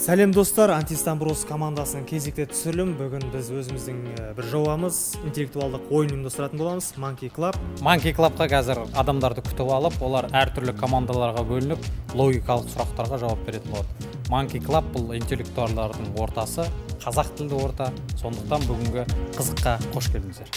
Сәлем достар, Антистамброс командасының кезекті түсірілім. Бүгін біз өзіміздің бір жобамыз, интеллектуалдық ойын ұйымдастыратын боламыз, Monkey Club. Monkey Club'қа қазір адамдарды күтіп алып, олар әртүрлі командаларға бөлініп, логикалық сұрақтарға жауап беретін болады. Monkey Club бұл интеллектуалдардың ортасы, қазақ тілді орта. Сондықтан бүгінгі қызыққа қош келдіңіздер.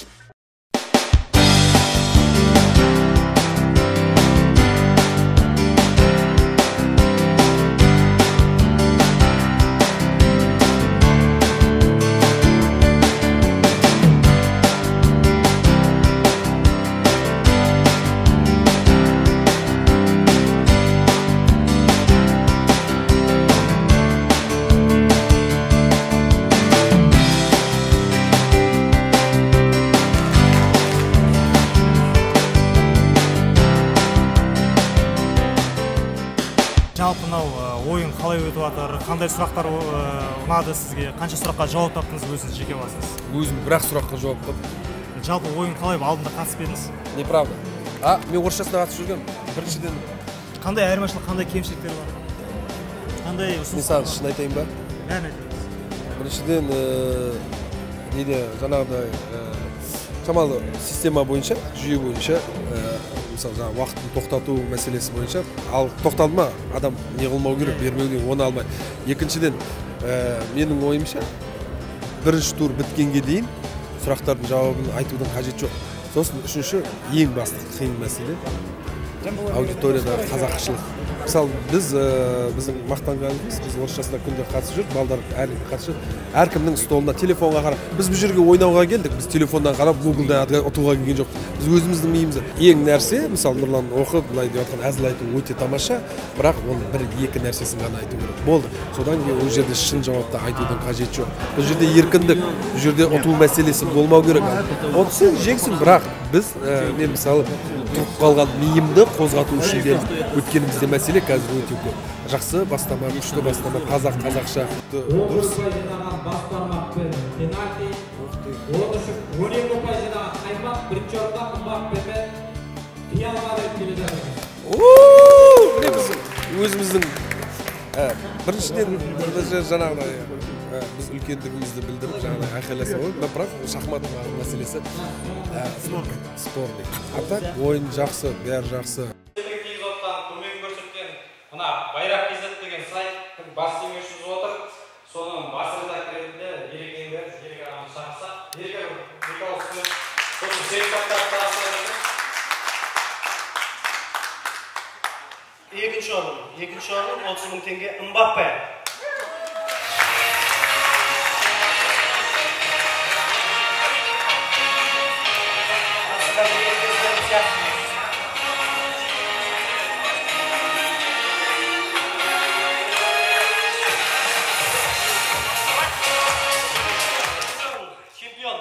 Жалпы мынау ойын қалай өтіп жатыр, қандай сұрақтар ұнады сізге, қанша сұраққа жауап таптыңыз өзіңіз жеке басыңыз? Өзім бір-ақ сұраққа жауап таптым. Жалпы ойын қалай алдында қатысып едіңіз? Неправда. Мен орысшасына қатысып жүргенмін. Біріншіден Қандай айырмашылық, қандай кемшіліктер бар? Қандай ұсыныс? мен саған шын айтайын ба? Бәрін айтыңыз. Біріншіден неде жаңағыдай шамалы система бойынша, жүйе бойынша, мысалы жаңағы уақытын тоқтату мәселесі бойынша, ал тоқталды ма, адам не қылмау керек, бермеу керек, оны алмай. Екіншіден, менің ойымша, бірінші тур біткенге дейін сұрақтардың жауабын айтудың қажет жоқ. Сосын үшінші, ең басты қиын мәселе аудиторияда қазақшылық. Мысалы, біздің мақтанғанымыз, біз орысшасына күнде қатысып жүріп, балдар әрі қатысып жүріп, әркімнің столына, телефонға қарап, біз бұл жерге ойнауға келдік, біз телефондан қарап, Google-да ұтуға келген жоқ. Біз өзіміздің миымызды. Ең нәрсе, мысалы, Нұрлан оқып, былай деп жатқан әзіл айту өте тамаша, бірақ оның бір-екі нәрсесін ғана айту керек. Болды. Содан кейін ол жерде шын жауапты айтудың қажеті жоқ. Бұл жерде еркіндік, бұл жерде ұту мәселесі болмау керек. Оны жеңсін, бірақ біз, мен мысалы, тұрып қалған миымды қозғату үшін келдік. Өткенімізде мәселе қазір өте көп. Жақсы бастама, күшті бастама, қазақша. Дұрыс. Өзіміздің біріншіден жаңағыдай біз үлкендігімізді білдіріп жаңағыдай айқайласа ғой, бірақ шахмат мәселесі спорный. А так ойын жақсы, бәрі жақсы. Мына байрақ кезет деген сайттың бас демеушісі отыр. Соның бас редакторында Ерек ағамыз шақырса, Ерек ауыз сосын сертификаттарды тапсырады. Екінші орын 30.000 теңге Мбаппе. Чемпион.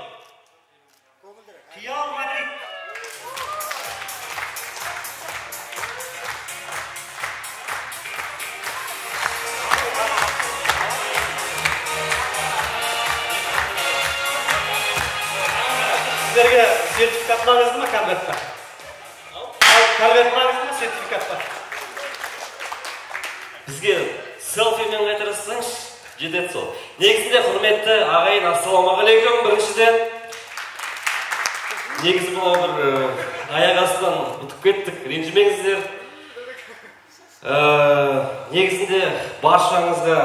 Реал Мадрид. Сіздерге сертификат маңызды ма конвертта? Конверт маңызды ма сертификатта? Бізге селфимен қайтарсаңыз жетеді сол. Негізінде құрметті ағайын, ассалаумағалейкум. Біріншіден негізі бұл бір аяқ астынан ұтып кеттік, ренжімеңіздер. Негізінде баршаңызды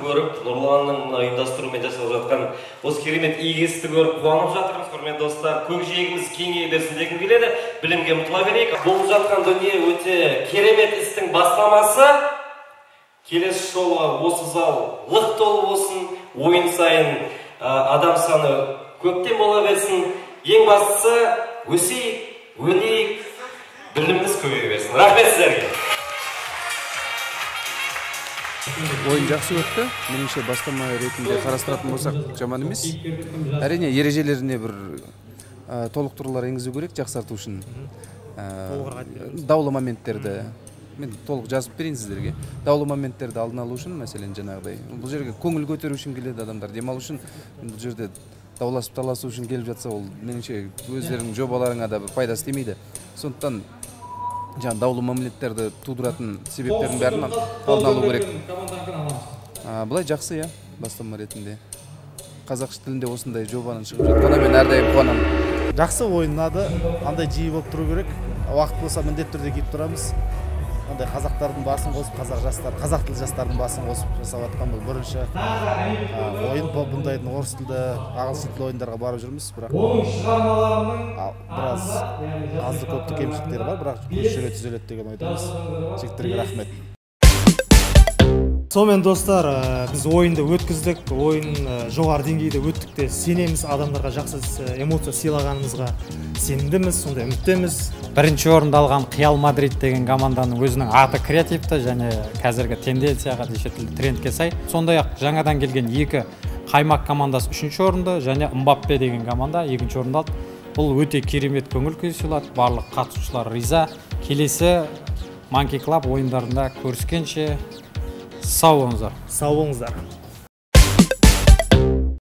көріп, Нұрланның ұйымдастыруымен жасалып жатқан осы керемет игі істі көріп қуанып жатырмыз, құрметті достар. Көкжиегіміз кеңейе берсін дегім келеді, білімге ұмтыла берейік. Болып жатқан дүние өте керемет істің бастамасы. Келесі жолға осы зал лық толы болсын, ойын сайын адам саны көптен бола берсін. Ең бастысы өсейік, өнейік, біліміміз көбейе берсін. Рахмет сіздерге. Ойын жақсы өтті. Меніңше бастама ретінде қарастыратын болсақ жаман емес. Әрине ережелеріне бір толықтырулар енгізу керек, жақсарту үшін. Даулы моменттерді мен толық жазып берейін сіздерге. Даулы моменттерді алдын алу үшін, мәселен жаңағыдай. Бұл жерге көңіл көтеру үшін келеді адамдар, демалу үшін. Бұл жерде дауласып таласу үшін келіп жатса, ол меніңше өздерінің жобаларыңа да бір пайдасы тимейді. Сондықтан жаңағы даулы мамилеттерди туудуратын себептердин бәрін алдын алуу керек. Былай жақсы, иә, бастама ретінде. Қазақ тілінде осындай жобаның шығып жатқанына мен әрдайым қуанамын. Жақсы ойын ұнады, андай жиі болып тұру керек. Уақыт болса міндетті түрде келіп тұрамыз. Андай қазақтардың басын қосып, қазақ тілді жастардың басын қосып жасап жатқан бұл бірінші ойын. Бұндайдың орыс тілді, ағылшын тілді ойындарға барып жүрміз, бірақ біраз азды көпті кемшіліктері бар, бірақ жүреді түзеледі деген ойдамыз. Жігіттерге рахмет. Сонымен достар, біз ойынды өткіздік, ойын жоғары деңгейде өттік те сенеміз, адамдарға жақсы эмоция сыйлағанымызға сенімдіміз, сондай үміттеміз. Бірінші орынды алған Қиял Мадрид деген команданың өзінің аты креативті және қазіргі тенденцияға шетелдік трендке сай. Сондай-ақ жаңадан келген екі Қаймақ командасы 3-ші орынды және Мбаппе деген команда 2-ші орынды алды. Бұл өте керемет көңіл күй сыйлады. Барлық қатысушылар риза. Келесі Monkey Club ойындарында көріскенше сау болыңыздар. Сау болыңыздар.